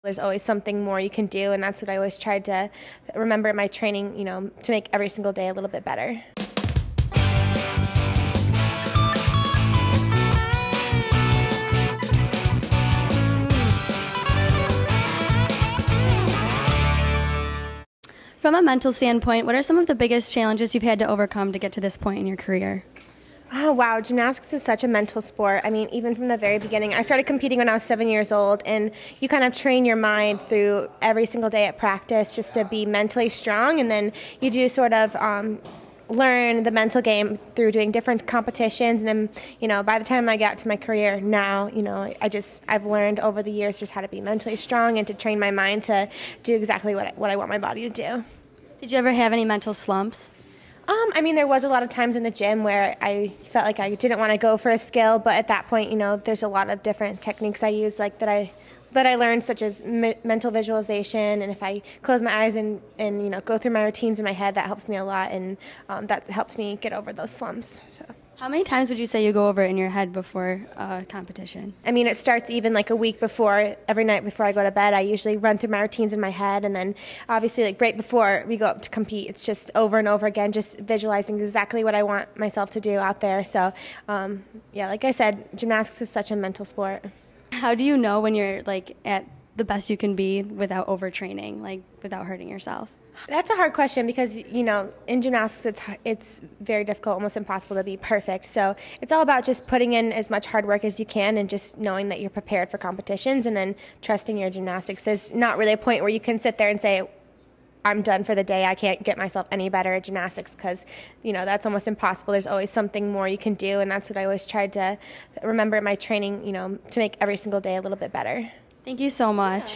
There's always something more you can do, and that's what I always tried to remember in my training, to make every single day a little bit better. From a mental standpoint, what are some of the biggest challenges you've had to overcome to get to this point in your career? Oh, wow. Gymnastics is such a mental sport. I mean, even from the very beginning, I started competing when I was 7 years old, and you kind of train your mind through every single day at practice just to be mentally strong, and then you do sort of learn the mental game through doing different competitions. And then, by the time I got to my career now, I've learned over the years just how to be mentally strong and to train my mind to do exactly what I want my body to do. Did you ever have any mental slumps? There was a lot of times in the gym where I felt like I didn't want to go for a skill, but at that point, there's a lot of different techniques I use, like that I learned, such as mental visualization, and if I close my eyes and go through my routines in my head, that helps me a lot, and that helped me get over those slumps. So. How many times would you say you go over it in your head before a competition? It starts even like a week before. Every night before I go to bed, I usually run through my routines in my head, and then obviously right before we go up to compete, it's just over and over again, just visualizing exactly what I want myself to do out there. So, like I said, gymnastics is such a mental sport. How do you know when you're at the best you can be without overtraining, without hurting yourself? That's a hard question because, in gymnastics it's very difficult, almost impossible to be perfect. So it's all about just putting in as much hard work as you can and just knowing that you're prepared for competitions and then trusting your gymnastics. There's not really a point where you can sit there and say, I'm done for the day, I can't get myself any better at gymnastics, because, that's almost impossible. There's always something more you can do, and that's what I always tried to remember in my training, to make every single day a little bit better. Thank you so much.